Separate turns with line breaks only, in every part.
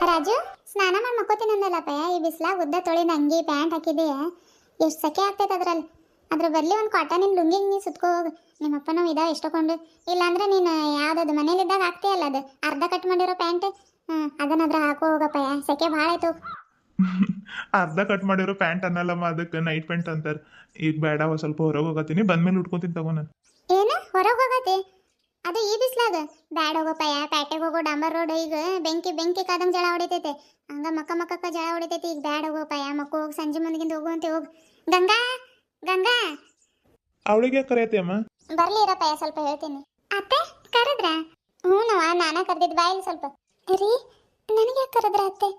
ರಾಜು, ಸ್ನಾನ ಮಾಡಿ ಮಕ್ಕೋತೀನಿ ಅಂದಲ್ಲಪ್ಪ. ಈ ಬಿಸಿಲಾಗ ಉದ್ದ ತೊಳಿದ ಅಂಗಿ ಪ್ಯಾಂಟ್ ಹಾಕಿದೆಯಾ? ಎಷ್ಟು ಸೆಕೆ ಆಗ್ತೈತೆ ಅದ್ರಲ್ಲಿ. ಅದ್ರ ಬದಲಿ ಒಂದು ಕಾಟನಿನ ಲುಂಗಿ ನೀ ಸುತ್ಕೋ ಹೋಗು. ನಿಮ್ಮಪ್ಪ ನಾವು ಇದಾವೆ ಇಷ್ಟಕೊಂಡು. ಇಲ್ಲಾಂದ್ರೆ ನೀನು ಯಾವ್ದದು ಮನೇಲಿದ್ದಾಗ ಹಾಕ್ತೀಯಲ್ಲ, ಅದು ಅರ್ಧ ಕಟ್ ಮಾಡಿರೋ ಪ್ಯಾಂಟ್, ಅದನ್ನಾದ್ರ ಹಾಕೋ ಹೋಗಪ್ಪ. ಸೆಕೆ ಭಾಳ ಆಯ್ತು.
ಅರ್ಧ ಕಟ್ ಮಾಡಿರೋ ಪ್ಯಾಂಟ್ ಅನ್ನಲ್ಲಮ್ಮ, ಅದಕ್ಕೆ ನೈಟ್ ಪ್ಯಾಂಟ್ ಅಂತಾರೆ. ಈಗ ಬೇಡ, ಸ್ವಲ್ಪ ಹೊರಗೆ ಹೋಗತ್ತೀನಿ, ಬಂದ್ಮೇಲೆ ಉಟ್ಕೊತೀನಿ ತಗೋ ನಾನು.
ಏನು ಹೊರಗೆ ಹೋಗತ್ತೆ? ಅದು ಈ ಬಿಸ್ಲಾಗ ಬ್ಯಾಡ ಹೋಗಪ್ಪ. ಪ್ಯಾಟೆಗೆ ಹೋಗೋ ಡಾಂಬರ್ ರೋಡ್ ಈಗ ಬೆಂಕಿ ಬೆಂಕಿ ಕಾದಂಗೆ ಜಳ ಹೊಡಿತೈತೆ. ಹಂಗ ಮಕ್ಕ ಜಳ ಹೊಡಿತೈತಿ. ಈಗ ಬ್ಯಾಡ ಹೋಗಪ್ಪ. ಮಕ್ಕ ಹೋಗಿ ಸಂಜೆ ಮುಂದಿಗಿಂದ ಹೋಗು ಅಂತ ಹೋಗು. ಗಂಗಾ, ಗಂಗಾ
ಅವಳಿಗೆ ಕರೆಯತ್ತೆ ಅಮ್ಮ.
ಬರ್ಲಿ ಇರಪ್ಪ, ಸ್ವಲ್ಪ ಹೇಳ್ತೀನಿ. ಅತ್ತೆ ಕರೆದ್ರ? ಹ್ಞೂ ನಾನ ಕರೆದಿದ್ದು. ಬಾಯಿಲಿ ಸ್ವಲ್ಪ. ರೀ, ನನಗೆ ಯಾಕೆ ಕರೆದ್ರ ಅತ್ತೆ?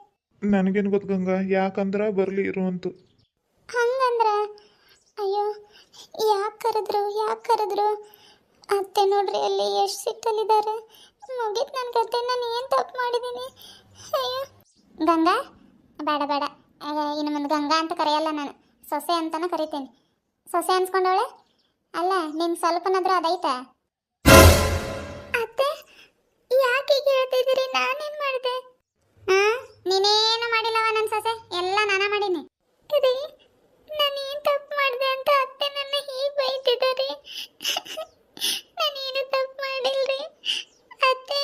ನನಗೇನು ಗೊತ್ತು ಗಂಗಾ, ಯಾಕಂದ್ರ ಬರ್ಲಿ ಇರು ಅಂತು.
ಹಂಗಂದ್ರ ಅಯ್ಯೋ, ಯಾಕೆ ಕರೆದ್ರು ಅತ್ತೆ? ನೋಡ್ರಿ ಅಲ್ಲಿ ಎಷ್ಟು ಸಿಟ್ಟಲ್ಲಿದ್ದಾರೆ. ಮುಗೀತು ನನ್ನ ಕತೆ. ನಾನು ಏನು ತಪ್ಪು ಮಾಡಿದ್ದೀನಿ? ಅಯ್ಯೋ ಗಂಗಾ, ಬೇಡ. ಇನ್ನು ಮುಂದೆ ಗಂಗಾ ಅಂತ ಕರೆಯಲ್ಲ ನಾನು, ಸೊಸೆ ಅಂತಾನೆ ಕರಿತೀನಿ. ಸೊಸೆ ಅನ್ಸ್ಕೊಂಡವಳೆ ಅಲ್ಲ, ನಿನ್ ಸ್ವಲ್ಪನಾದ್ರೂ ಅದೈತಾ? ಅತ್ತೆ ಯಾಕೆ ಹೀಗೆ ಹೇಳ್ತಿದ್ದೀರಿ? ನಾನೇನು ಮಾಡಿದೆ? ನೀನೇನು ಮಾಡಿಲ್ಲವ ನನ್ನ ಸೊಸೆ, ಎಲ್ಲ ನಾನ ಮಾಡೀನಿ. ರೀ, ನಾನು ಏನು ತಪ್ಪು ಮಾಡಿದೆ ಅಂತ ಅತ್ತೆ ನನ್ನ ಹೀಗೆ ಬೈತಿದ್ದಾರೆ. ನಾನೇನು ತಪ್ಪು ಮಾಡಿಲ್ರಿ ಅತ್ತೆ.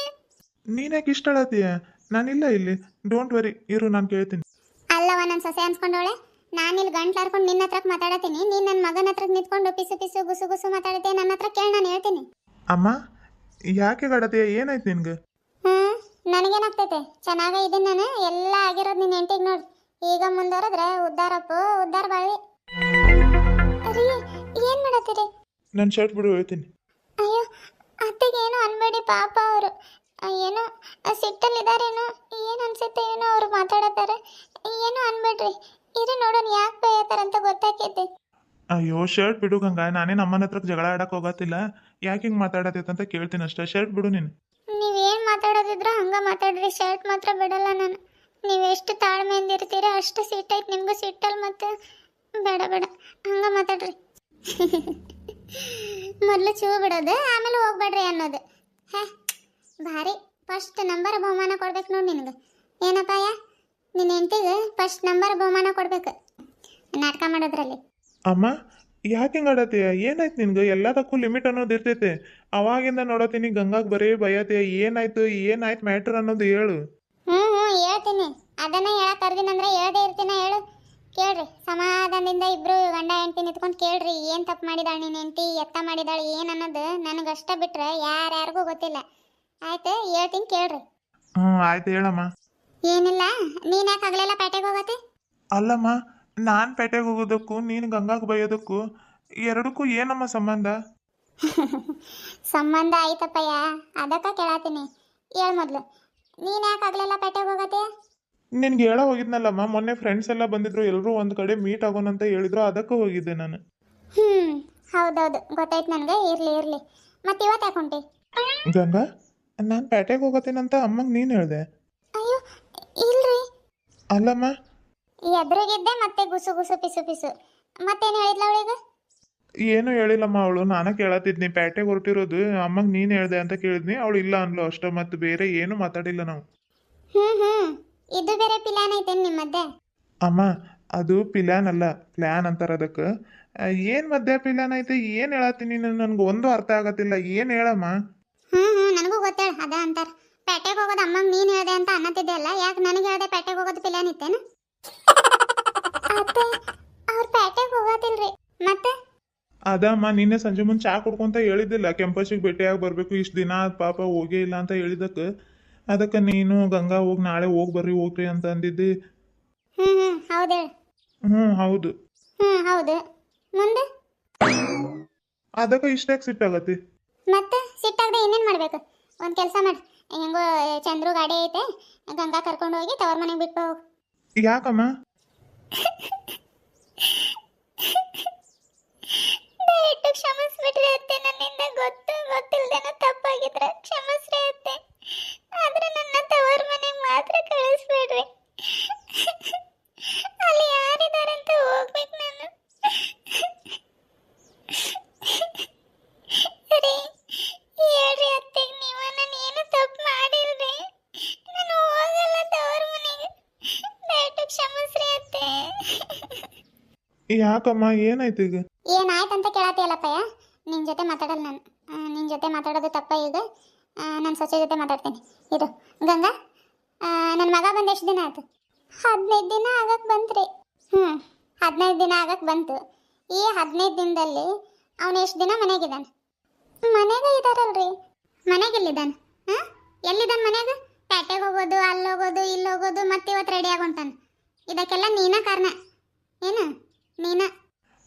ನೀನ್ಯಾಕೆ ಇಷ್ಟ ಹೇಳತ್ತೀಯ? ನಾನಿಲ್ಲ ಇಲ್ಲಿ, ಡೋಂಟ್ ವರಿ, ಇರು, ನಾನು ಕೇಳ್ತೀನಿ.
ಅಲ್ಲವ ನನ್ನ ಸೊಸೆ ಅನ್ಸ್ಕೊಂಡವಳೆ. ನಾನಿಲ್ಲಿ ಗಂಟ್ಲಾರ್ಕೊಂಡು ನಿನ್ನ ಹತ್ರಕ್ಕೆ ಮಾತಾಡತ್ತೀನಿ, ನೀನು ನನ್ನ ಮಗನ ಹತ್ರಕ್ಕೆ ನಿಂತ್ಕೊಂಡು ಪಿಸು ಗುಸು ಮಾತಾಡತ್ತೆ. ನನ್ನ ಹತ್ರ ಕೇಳಿ ನಾನು ಹೇಳ್ತೀನಿ.
ಅಮ್ಮ, ಯಾಕೆ ಗಡತೀಯ? ಏನಾಯ್ತು ನಿನ್ಗೆ?
ನನಗೇನಾಗ್ತೈತೆ? ಚೆನ್ನಾಗ ಇದ್ದೀನಿ ನಾನು. ಎಲ್ಲ ಆಗಿರೋದು ನಿನ್ನ ಹೆಂಡತಿಗೆ ನೋಡಿ. ಈಗ ಮುಂದುವರೆದ್ರೆ ಉದ್ದಾರ ಬಾಳ್ವಿ. ರೀ, ಏನು ಮಾಡತ್ತೀರಿ?
ನನ್ನ ಶರ್ಟ್ ಬಿಡು, ಹೇಳ್ತೀನಿ.
ಅಯ್ಯೋ ಅತ್ತೆಗೆ ಏನು ಅನ್ಬೇಡಿ, ಪಾಪ ಅವರು ಏನೋ ಸಿಟ್ಟಲ್ಲಿದ್ದಾರೇನೋ, ಏನು ಅನ್ಸುತ್ತೆ ಏನೋ ಅವ್ರು ಮಾತಾಡತ್ತಾರೆ. ಏನು ಅನ್ಬೇಡ್ರಿ, ಇರಿ ನೋಡೋಣ ಯಾಕೆ ಬೈಯತ್ತಾರಂತ ಗೊತ್ತಾಕೈತೆ.
ಅಯ್ಯೋ, ಶರ್ಟ್ ಬಿಡು ಗಂಗಾ, ನಾನೇನು ಅಮ್ಮನ ಹತ್ರಕ್ಕೆ ಜಗಳ ಆಡಕ್ಕೆ ಹೋಗತ್ತಿಲ್ಲ. ಯಾಕೆ ಹಿಂಗೆ ಮಾತಾಡತ್ತೈತೆ ಅಂತ ಕೇಳ್ತೀನಿ ಅಷ್ಟೇ. ಶರ್ಟ್ ಬಿಡು ನೀನು.
ನೀವೇನು ಮಾತಾಡೋದಿದ್ರು ಹಂಗೆ ಮಾತಾಡ್ರಿ, ಶರ್ಟ್ ಮಾತ್ರ ಬಿಡಲ್ಲ ನಾನು. ನೀವೆಷ್ಟು ತಾಳ್ಮೆಯಿಂದ ಇರ್ತೀರಿ ಅಷ್ಟು ಸಿಟ್ಟೈತೆ ನಿಮಗೂ. ಸಿಟ್ಟಲ್ಲಿ ಮತ್ತೆ ಬೇಡ ಹಂಗೆ ಮಾತಾಡ್ರಿ. ಮೊದಲು ಚೂ ಬಿಡೋದು, ಆಮೇಲೆ ಹೋಗ್ಬೇಡ್ರಿ ಅನ್ನೋದು. ಭಾರಿ ಫಸ್ಟ್ ನಂಬರ್ ಬಹುಮಾನ ಕೊಡ್ಬೇಕು ನೋಡಿ ನಿನಗೆ. ಏನಪ್ಪಾಯ, ನಿನ್ನ ಹೆಂಡತಿಗೆ ಫಸ್ಟ್ ನಂಬರ್ ಬಹುಮಾನ ಕೊಡ್ಬೇಕು ನಾಟಕ ಮಾಡೋದ್ರಲ್ಲಿ.
ಅಮ್ಮ, ಯಾಕೆ ಹಿಂಗೆ ಆಡತ್ತೀಯ? ಏನಾಯ್ತು ನಿನ್ಗೆ? ಎಲ್ಲದಕ್ಕೂ ಲಿಮಿಟ್ ಅನ್ನೋದು ಇರ್ತೈತೆ. ಅವಾಗಿಂದ ನೋಡತ್ತೀನಿ ಗಂಗಾಗೆ ಬರೀ ಬಯತ್ತೀಯ. ಏನಾಯ್ತು ಮ್ಯಾಟ್ರ್ ಅನ್ನೋದು ಹೇಳು.
ಹ್ಞೂ ಹೇಳ್ತೀನಿ. ಅದನ್ನೇ ಹೇಳಕ್ಕೆ ಕರ್ದಿನಂದ್ರೆ ಹೇಳ್ದೇ ಇರ್ತೀನ. ಹೇಳು, ಕೇಳ್ರಿ. ಸಮಾಧಾನದಿಂದ ಇಬ್ರು ಗಂಡ ಹೆಂಡತಿ ನಿಂತ್ಕೊಂಡು ಕೇಳ್ರಿ. ಏನು ತಪ್ಪು ಮಾಡಿದಾಳೆ ನಿನ್ನ ಹೆಂಡತಿ, ಎತ್ತ ಮಾಡಿದಾಳೆ ಏನು ಅನ್ನೋದು ನನಗಷ್ಟ ಬಿಟ್ರೆ ಯಾರ್ಯಾರಿಗೂ ಗೊತ್ತಿಲ್ಲ. ಆಯ್ತು, ಹೇಳ್ತೀನಿ ಕೇಳ್ರಿ.
ಆಯ್ತು, ಹೇಳಮ್ಮ.
ಏನಿಲ್ಲ, ನೀನು ಯಾಕೆ ಆಗಲೆಲ್ಲ ಪೇಟೆಗೆ ಹೋಗತ್ತೆ?
ಅಲ್ಲಮ್ಮ, ನಾನು ಪೇಟೆಗೆ ಹೋಗೋದಕ್ಕೂ ನೀನು ಗಂಗಾಗೆ ಬೈಯೋದಕ್ಕೂ ಎರಡಕ್ಕೂ ಏನಮ್ಮ ಸಂಬಂಧ?
ಸಂಬಂಧ ಆಯ್ತಪ್ಪಯ್ಯ, ಅದಕ್ಕೆ ಕೇಳತ್ತೀನಿ. ಹೇಳು ಮೊದಲು, ನೀನು ಯಾಕೆ ಆಗಲೆಲ್ಲ ಪೇಟೆಗೆ ಹೋಗತ್ತೆ?
ನಿನ್ಗೆ ಹೇಳೋ ಹೋಗಿದ್ನಲ್ಲಮ್ಮ, ಮೊನ್ನೆ ಫ್ರೆಂಡ್ಸ್ ಎಲ್ಲ ಬಂದಿದ್ರು, ಎಲ್ಲರೂ ಒಂದು ಕಡೆ ಮೀಟ್ ಆಗೋಣ ಅಂತ ಹೇಳಿದ್ರು, ಅದಕ್ಕೆ ಹೋಗಿದ್ದೆ ನಾನು.
ಹೌದೌದು, ಗೊತ್ತಾಯ್ತು ನನಗೆ. ಇರಲಿ. ಮತ್ತೆ ಇವತ್ತು ಯಾಕೆ ಹೊಂಟಿ?
ಗಂಗಾ, ನಾನು ಪೇಟೆಗೆ ಹೋಗತ್ತೀನಂತ ಅಮ್ಮಂಗೆ ನೀನು ಹೇಳಿದೆ.
ಅಯ್ಯೋ ಇಲ್ರಿ.
ಅಲ್ಲಮ್ಮ,
ಎದುರಿಗಿದ್ದೆ ಮತ್ತೆ ಗುಸು ಪಿಸು. ಮತ್ತೇನು ಹೇಳಿದ್ಲ ಅವಳಿಗೆ?
ಏನು ಹೇಳಿಲ್ಲಮ್ಮ ಅವಳು. ನಾನು ಕೇಳತ್ತಿದ್ನಿ ಪೇಟೆಗೆ ಹೊರಟಿರೋದು ಅಮ್ಮಂಗೆ ನೀನು ಹೇಳಿದೆ ಅಂತ ಕೇಳಿದ್ನಿ. ಅವಳು ಇಲ್ಲ ಅನ್ಲು ಅಷ್ಟೇ, ಮತ್ತೆ ಬೇರೆ ಏನು ಮಾತಾಡಿಲ್ಲ ನಾವು.
ಇದು ಬೇರೆ ಪ್ಲಾನ್ ಐತೇನು ನಿಮ್ಮ ಮಧ್ಯೆ?
ಅಮ್ಮ, ಅದು ಪ್ಲಾನ್ ಅಲ್ಲ, ಪ್ಲ್ಯಾನ್ ಅಂತಾರೆ ಅದಕ್ಕೆ. ಏನು ಮಧ್ಯೆ ಪ್ಲಾನ್ ಐತೆ? ಏನು ಹೇಳತ್ತೀನಿ ನನಗೆ ಒಂದು ಅರ್ಥ ಆಗತ್ತಿಲ್ಲ. ಏನು ಹೇಳಮ್ಮ?
ನನಗೂ ಗೊತ್ತೇಳ, ಅದ ಅಂತಾರೆ ಪೇಟೆಗೆ ಹೋಗೋದು ಅಮ್ಮಂಗೆ ನೀನು ಹೇಳಿದೆ ಅಂತ ಅನ್ನತ್ತಿದ್ದೆ ಅಲ್ಲ. ಯಾಕೆ ನನಗೆ ಹೇಳಿದೆ ಪೇಟೆಗೆ ಹೋಗೋದು ಪ್ಲಾನ್ ಇತ್ತೇನು? ಅತ್ತೆ, ಅವ್ರು ಪೇಟೆಗೆ ಹೋಗೋದಿಲ್ರಿ. ಮತ್ತೆ
ಅದಮ್ಮ, ನಿನ್ನೆ ಸಂಜೆ ಮುಂದೆ ಚಾ ಕುಡ್ಕೊಂತ ಹೇಳಿದ್ದಿಲ್ಲ, ಕೆಂಪಸ್ಸಿಗೆ ಭೇಟಿಯಾಗಿ ಬರಬೇಕು, ಇಷ್ಟು ದಿನ ಪಾಪ ಹೋಗೇ ಇಲ್ಲ ಅಂತ ಹೇಳಿದಕ್ಕೆ. ಅದಕ್ಕೆ ನೀನು ಗಂಗಾ ಹೋಗಿ ನಾಳೆ ಹೋಗ್ರಿ ಅಂತ ಅಂದಿದ್ದಿ.
ಹೌದು ಹೇಳು.
ಹೌದು.
ಹೌದು, ಮುಂದೆ
ಅದಕ್ಕೆ ಇಷ್ಟಾಗಿ ಸಿಟ್ಟಾಗತ್ತಿ.
ಮತ್ತೆ ಸಿಟ್ಟಾಗದೆ ಇನ್ನೇನು ಮಾಡಬೇಕು? ಒಂದು ಕೆಲಸ ಮಾಡಿ, ಹೆಂಗೋ ಚಂದ್ರು ಗಾಡಿ ಐತೆ, ಗಂಗಾ ಕರ್ಕೊಂಡು ಹೋಗಿ ತವ್ರ ಮನೆಗೆ ಬಿಟ್ಟು ಹೋಗು.
ಯಾಕಮ್ಮ?
ದಯವಿಟ್ಟು ಕ್ಷಮಿಸ್ಬಿಟ್ರಿ ಅತ್ತೆ. ನನ್ನಿಂದ ಗೊತ್ತಿಲ್ದೇನೋ ತಪ್ಪಾಗಿದ್ರೆ ಕ್ಷಮಿಸ್ರಿ ಅತ್ತೆ. ಆದ್ರೆ ನನ್ನ ತವರ ಮನೆಗೆ ಮಾತ್ರ ಕಳಿಸ್ಬೇಡ್ರಿ. ಅಲ್ಲಿ ಯಾರಿದಾರಂತ ಹೋಗ್ಬೇಕು ನಾನು. ರೀ, ಹೇಳ್ರಿ ಅತ್ತೆಗೆ ನೀವು, ನಾನು ಏನು ತಪ್ಪು ಮಾಡಿಲ್ರಿ. ನಾನು ಹೋಗಲ್ಲ ತವರ
ಯಾಕಮ್ಮ ಏನಾಯ್ತು ಈಗ?
ಏನಾಯ್ತಂತ ಕೇಳತ್ತೀಯಲ್ಲಪ್ಪಯ್ಯ, ನಿನ್ನ ಜೊತೆ ಮಾತಾಡಲ್ಲ ನಾನು. ನಿನ್ನ ಜೊತೆ ಮಾತಾಡೋದು ತಪ್ಪ ಈಗ. ನನ್ನ ಸೊಸೆ ಜೊತೆ ಮಾತಾಡ್ತೀನಿ ಇರು. ಗಂಗಾ, ನನ್ನ ಮಗ ಬಂದು ಎಷ್ಟು ದಿನ ಆಯ್ತು? 15 ದಿನ ಆಗಕ್ಕೆ ಬಂತ್ರಿ. 15 ದಿನ ಆಗಕ್ಕೆ ಬಂತು. ಈ 15 ದಿನದಲ್ಲಿ ಅವನು ಎಷ್ಟು ದಿನ ಮನೆಗಿದ್ದಾನೆ? ಮನೆಗೆ ಇದ್ದಾರಲ್ರಿ. ಮನೆಗೆಲ್ಲಿದ್ದಾನೆ? ಹಾಂ, ಎಲ್ಲಿದ್ದಾನೆ ಮನೆಗೆ? ಪೇಟೆಗೆ ಹೋಗೋದು, ಅಲ್ಲಿ ಹೋಗೋದು, ಇಲ್ಲಿ ಹೋಗೋದು, ಮತ್ತೆ ಇವತ್ತು ರೆಡಿ ಆಗೊಂತಾನೆ. ಇದಕ್ಕೆಲ್ಲ ನೀನ ಕಾರಣ ಏನು? ನೀನ.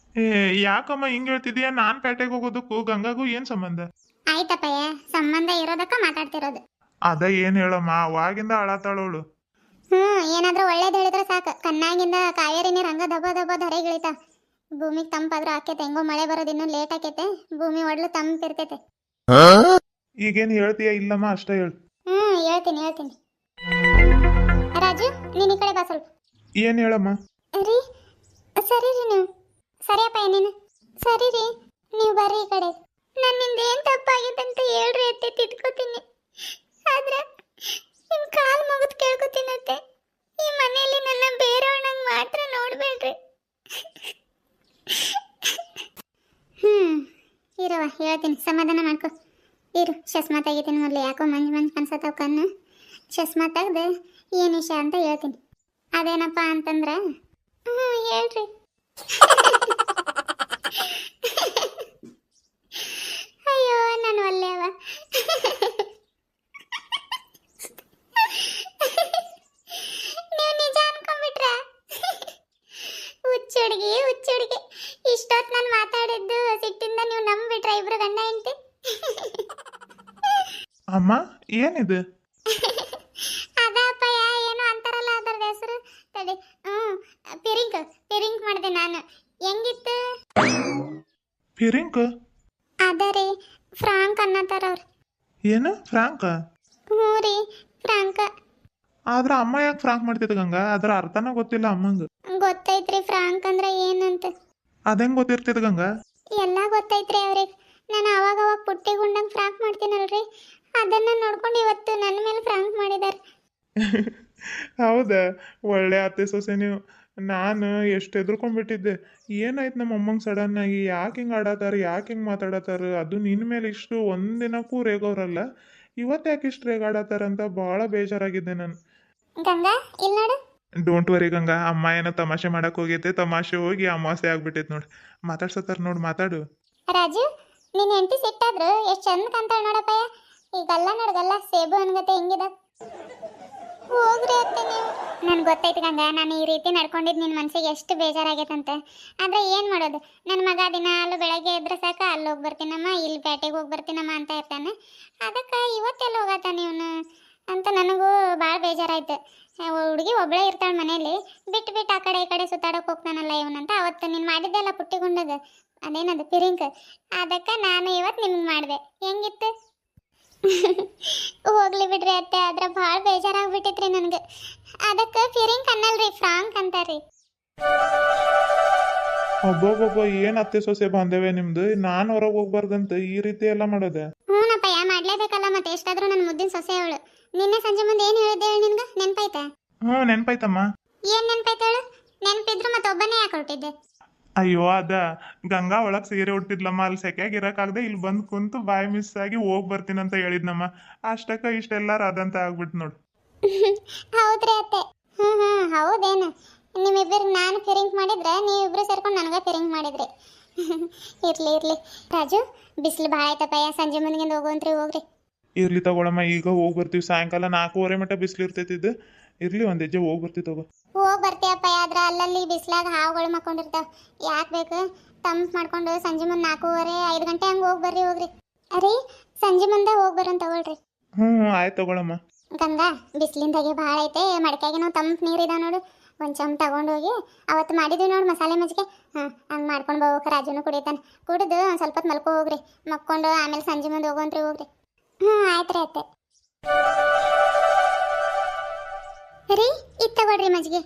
ಯಾಕಮ್ಮ ಹಿಂಗೆ ಹೇಳ್ತಿದ್ಯಾ? ನಾನು ಪೇಟೆಗೆ ಹೋಗೋದಕ್ಕೂ ಗಂಗಾಗೂ ಏನು ಸಂಬಂಧ?
ಆಯ್ತಪ್ಪಯ್ಯ, ಸಂಬಂಧ ಇರೋದಕ್ಕ ಮಾತಾಡ್ತಿರೋದು.
ಅದ ಏನು ಹೇಳಮ್ಮ, ಅವಾಗಿಂದ ಅಳತಾಳವಳು.
ಏನಾದ್ರೂ ಒಳ್ಳೇದು ಹೇಳಿದ್ರೆ ಸಾಕು, ಕಣ್ಣಾಗಿಂದ ಕಾವೇರಿ ನೀರು ಹಂಗ ದಬ ದಬ ಧರೆಗಿಳಿತ. ಭೂಮಿಗೆ ತಂಪಾದ್ರೂ ಆಕೈತೆ. ಹೆಂಗೋ ಮಳೆ ಬರೋದು ಇನ್ನೂ ಲೇಟ್ ಆಕೈತೆ. ಭೂಮಿ ಒಡ್ಲು ತಂಪಿರ್ತೈತೆ.
ಈಗೇನು ಹೇಳ್ತೀಯ? ಇಲ್ಲಮ್ಮ ಅಷ್ಟೇ ಹೇಳು.
ಹೇಳ್ತೀನಿ. ರಾಜು, ನೀನ್ ಈ ಕಡೆ ಬಾ ಸ್ವಲ್ಪ.
ಏನು ಹೇಳಮ್ಮ?
ರೀ, ಸರಿ ರೀ ನೀವು. ಸರಿಯಪ್ಪ ನೀನು. ಸರಿ ರೀ, ನೀವು ಬರ್ರಿ ಈ ಕಡೆ. ನನ್ನಿಂದ ಏನು ತಪ್ಪಾಗಿದೆ ಅಂತ ಹೇಳ್ರಿ ಅತ್ತೆ, ತಿದ್ಕೋತೀನಿ. ಆದ್ರೆ ನಿಮ್ಮ ಕಾಲು ಮುಗಿದು ಕೇಳ್ಕೊತೀನತ್ತೆ. ಈ ಮನೆಯಲ್ಲಿ ನನ್ನ ಬೇರೆಯವನಂಗೆ ಮಾತ್ರ ನೋಡಬೇಡ್ರಿ. ಇರವ, ಹೇಳ್ತೀನಿ, ಸಮಾಧಾನ ಮಾಡ್ಕೊ. ಇರು, ಚಸ್ಮಾ ತೆಗಿತೀನಿ ಮೊದಲು. ಯಾಕೋ ಮಂಜು ಕನ್ಸತ್ತಾವ ಕಣ್ಣು. ಚಸ್ಮಾ ತೆಗ್ದು ಏನು ವಿಷಯ ಅಂತ ಹೇಳ್ತೀನಿ. ಅದೇನಪ್ಪ ಅಂತಂದ್ರೆ, ಹೇಳ್ರಿ. ಅಯ್ಯೋ, ನಾನು ಒಳ್ಳೆಯವ. ನೀವು ನಿಜ ಅನ್ಕೊಂಡ್ಬಿಟ್ರ? ಹುಚ್ಚುಡ್ಗಿ. ಇಷ್ಟೊತ್ತು ನಾನು ಮಾತಾಡಿದ್ದು ಸಿಟ್ಟಿಂದ ನೀವು ನಂಬಿಟ್ರ ಇಬ್ರು ಗಂಡ ಹೆಂಡತಿ?
ಅಮ್ಮ, ಏನಿದು?
ಅದಪ್ಪಯ್ಯ, ಏನೋ ಅಂತಾರಲ್ಲ ಅದರ ಹೆಸರು. ತಡಿ. ಪಿರಿಂಕ್ ಮಾಡಿದೆ ನಾನು. ಹೆಂಗಿತ್ತು?
ಫಿರಿಂಕ್?
ಅದ ರೀ, ಫ್ರಾಂಕ್ ಅನ್ನತ್ತಾರ ಅವ್ರು.
ಏನು ಫ್ರಾಂಕ?
ಹ್ಞೂ ರೀ, ಫ್ರಾಂಕ.
ಆದ್ರೆ ಅಮ್ಮ ಯಾಕೆ ಫ್ರಾಂಕ್ ಮಾಡ್ತಿದ್ದ ಗಂಗಾ? ಅದರ ಅರ್ಥನ ಗೊತ್ತಿಲ್ಲ ಅಮ್ಮಂಗ.
ಗೊತ್ತೈತ್ರಿ ಫ್ರಾಂಕ್ ಅಂದ್ರೆ ಏನಂತ.
ಅದಂಗೆ ಗೊತ್ತಿರ್ತದ ಗಂಗಾ?
ಎಲ್ಲ ಗೊತ್ತೈತ್ರಿ ಅವ್ರಿಗೆ. ನಾನು ಅವಾಗ ಪುಟ್ಟಿಗುಂಡಂಗೆ ಫ್ರಾಂಕ್ ಮಾಡ್ತೀನಲ್ರಿ, ಅದನ್ನ ನೋಡ್ಕೊಂಡು ಇವತ್ತು ನನ್ನ ಮೇಲೆ ಫ್ರಾಂಕ್ ಮಾಡಿದಾರೆ.
ಹೌದಾ? ಒಳ್ಳೆ ಅತ್ತೆ ಸೊಸೆ ನೀವು. ನಾನು ಎಷ್ಟು ಹೆದರ್ಕೊಂಡ್ಬಿಟ್ಟಿದ್ದೆ. ಏನಾಯ್ತು ನಮ್ಮ ಅಮ್ಮಂಗೆ ಸಡನ್ ಆಗಿ? ಯಾಕೆ ಹಿಂಗೆ ಆಡತ್ತಾರ, ಯಾಕೆ ಹಿಂಗೆ ಮಾತಾಡತ್ತಾರ? ಅದು ನಿನ್ನ ಮೇಲೆ ಇಷ್ಟು ಒಂದಿನಕ್ಕೂ ರೇಗೋರಲ್ಲ, ಇವತ್ತು ಯಾಕೆ ಇಷ್ಟು ರೇಗಾಡತ್ತಾರ ಅಂತ ಭಾಳ ಬೇಜಾರಾಗಿದ್ದೆ ನಾನು.
ಗಂಗಾ, ಇಲ್ಲಿ ನೋಡು.
ಡೋಂಟ್ ವರಿ ಗಂಗಾ, ಅಮ್ಮ ಏನೋ ತಮಾಷೆ ಮಾಡಕ್ ಹೋಗೈತೆ. ತಮಾಷೆ ಹೋಗಿ ಅಮಾಸೆ ಆಗ್ಬಿಟ್ಟೈತೆ ನೋಡಿ. ಮಾತಾಡ್ಸತ್ತಾರ ನೋಡಿ, ಮಾತಾಡು.
ರಾಜು, ನಿನ್ನ ಹೆಂಡತಿ ಸಿಟ್ಟಾದ್ರು ಎಷ್ಟು ಚಂದ ಕಾಣ್ತಾಳ ನೋಡಪ್ಪಯ್ಯ. ಈಗಲ್ಲ ನೋಡ್ಗಲ್ಲ ಸೇಬು ಅನ್ಗತೆ ಹೆಂಗಿದ. ಹೋಗ್ರಿ ಅತ್ತೆ ನೀವು. ನನ್ಗೆ ಗೊತ್ತೈತೆ ಗಂಗಾ, ನಾನು ಈ ರೀತಿ ನಡ್ಕೊಂಡಿದ್ದು ನಿನ್ನ ಮನಸ್ಸಿಗೆ ಎಷ್ಟು ಬೇಜಾರಾಗೈತಂತ. ಆದರೆ ಏನು ಮಾಡೋದು, ನನ್ನ ಮಗ ದಿನಾಲು ಬೆಳಗ್ಗೆ ಎದ್ರೆ ಸಾಕು, ಅಲ್ಲಿ ಹೋಗಿ ಬರ್ತೀನಮ್ಮ, ಇಲ್ಲಿ ಪೇಟೆಗೆ ಹೋಗಿ ಬರ್ತೀನಮ್ಮ ಅಂತ ಇರ್ತಾನೆ. ಅದಕ್ಕೆ ಇವತ್ತೆಲ್ಲ ಹೋಗತ್ತಾನೆ ಇವನು ಅಂತ ನನಗೂ ಭಾಳ ಬೇಜಾರಾಯ್ತು. ಹುಡುಗಿ ಒಬ್ಬಳೇ ಇರ್ತಾಳೆ ಮನೇಲಿ, ಬಿಟ್ಟು ಆ ಕಡೆ ಈ ಕಡೆ ಸುತ್ತಾಡೋಕೆ ಹೋಗ್ತಾನಲ್ಲ ಇವನಂತ. ಅವತ್ತು ನೀನು ಮಾಡಿದ್ದೆಲ್ಲ ಪುಟ್ಟಿಗುಂಡದ ಅದೇನದು ಪಿರಿಂಕ್, ಅದಕ್ಕೆ ನಾನು ಇವತ್ತು ನಿಮ್ಗೆ ಮಾಡಿದೆ. ಹೆಂಗಿತ್ತು? ಹೋಗ್ಲಿ ಬಿಡ್ರಿ ಅತ್ತೆ, ಆದ್ರೆ ಭಾಳ ಬೇಜಾರಾಗ್ಬಿಟ್ಟಿತ್ರಿ ನನಗೆ. ಅದಕ್ಕೆ ಪಿರಿಂಕ್ ಅನ್ನಲ್ರಿ, ಫ್ರಾಂಕ್ ಅಂತಾರ್ರಿ.
ಒಬ್ಬೊಬ್ಬೊಬ್ಬ ಏನು ಅತ್ತೆ ಸೊಸೆ ಬಾಂಧವ್ಯ ನಿಮ್ದು. ನಾನು ಹೊರಗೆ ಹೋಗ್ಬಾರ್ದಂತ ಈ ರೀತಿ ಎಲ್ಲ ಮಾಡೋದೆ?
ಹ್ಞೂನಪ್ಪ, ಮಾಡ್ಲೇಬೇಕಲ್ಲ ಮತ್ತೆ. ಎಷ್ಟಾದ್ರೂ ನನ್ನ ಮುದ್ದಿನ ಸೊಸೆ ಅವಳು. ನಿನ್ನೆ ಸಂಜೆ ಮುಂದೆ ಏನು ಹೇಳಿದ್ದೆ ಹೇಳಿ ನಿನ್ಗೆ? ನೆನಪಾಯ್ತಾ?
ನೆನಪಾಯ್ತಮ್ಮ.
ಏನು ನೆನಪಾಯ್ತು ಹೇಳು? ನೆನಪಿದ್ರು ಮತ್ತೆ ಒಬ್ಬನೇ ಯಾಕೆ ಹೊರಟಿದ್ದೆ?
ಅಯ್ಯೋ, ಅದ ಗಂಗಾ ಒಳಗೆ ಸೀರೆ ಉಡ್ತಿದ್ಲಮ್ಮ, ಅಲ್ಲಿ ಸೆಕೆಯಾಗಿ ಇರೋಕ್ಕಾಗದೆ ಇಲ್ಲಿ ಬಂದು ಕುಂತು ಬಾಯಿ ಮಿಸ್ ಆಗಿ ಹೋಗಿ ಬರ್ತೀನಂತ ಹೇಳಿದ್ನಮ್ಮ. ಅಷ್ಟಕ್ಕ ಇಷ್ಟೆಲ್ಲಾರ ಅದಂತ ಆಗ್ಬಿಟ್ಟು ನೋಡು.
ಹೌದ್ರಿ ಅತ್ತೆ. ಹೌದೇನು? ನಿಮ್ಮಿಬ್ಬರಿಗೆ ನಾನು ಪಿರಿಂಕ್ ಮಾಡಿದ್ರೆ ನೀವಿಬ್ರು ಸೇರ್ಕೊಂಡು ನನಗೆ ಪಿರಿಂಕ್ ಮಾಡಿದ್ರಿ. ಇರ್ಲಿ. ರಾಜು, ಬಿಸಿಲು ಭಾಳ ಆಯ್ತಪ್ಪಯ್ಯ, ಸಂಜೆ ಮುಂದಿಗಿಂದ ಹೋಗುವಂತ್ರಿ. ಹೋಗ್ರಿ.
ಇರ್ಲಿ ತಗೊಳಮ್ಮ, ಈಗ ಹೋಗಿ ಬರ್ತೀವಿ. ಸಾಯಂಕಾಲ 4:30 ಮಟ್ಟ ಬಿಸಿಲು ಇರ್ತೈತಿದ್ದು. ಇರ್ಲಿ, ಒಂದು ಹೆಜ್ಜೆ ಹೋಗಿ ಬರ್ತೀವಿ ತಗೋ.
ಹೋಗಿ ಬರ್ತೀಯಪ್ಪ, ಆದ್ರೆ ಅಲ್ಲಲ್ಲಿ ಬಿಸಿಲಾಗ ಹಾವುಗಳು ಮಕ್ಕೊಂಡಿರ್ತಾವ. ಯಾಕೆ ಬೇಕು? ತಂಪು ಮಾಡ್ಕೊಂಡು ಸಂಜೆ ಮುಂದೆ 4:30 5 ಗಂಟೆ ಹಂಗೆ ಹೋಗ್ರಿ. ಅರಿ, ಸಂಜೆ ಮುಂದೆ ಹೋಗಿ ಬರೋನ್ ತಗೊಳ್ರಿ.
ಆಯ್ತು ತಗೊಳಮ್ಮ.
ಗಂಗಾ, ಬಿಸಿಲಿಂದಾಗೆ ಭಾಳ ಐತೆ. ಮಡ್ಕೆಗೆ ನಾವು ತಂಪು ನೀರಿದ ನೋಡು, ಒಂದು ಚಮ್ ತಗೊಂಡೋಗಿ ಅವತ್ತು ಮಾಡಿದ್ವಿ ನೋಡಿ ಮಸಾಲೆ ಮಜ್ಜಿಗೆ. ಹಂಗೆ ಮಾಡ್ಕೊಂಡು ಹೋಗ್ಬೇಕು. ರಾಜುನು ಕುಡಿತಾನೆ. ಕುಡಿದು ಒಂದು ಸ್ವಲ್ಪ ಹೊತ್ತು ಮಲ್ಕೊ ಹೋಗ್ರಿ. ಮಕ್ಕೊಂಡು ಆಮೇಲೆ ಸಂಜೆ ಮುಂದೆ ಹೋಗೋಂತ್ರಿ. ಹೋಗ್ರಿ. ಆಯ್ತು ರೀ ಅತ್ತೆ. ರೀ, ಇದು ತಗೊಳ್ರಿ ಮಜ್ಜಿಗೆ.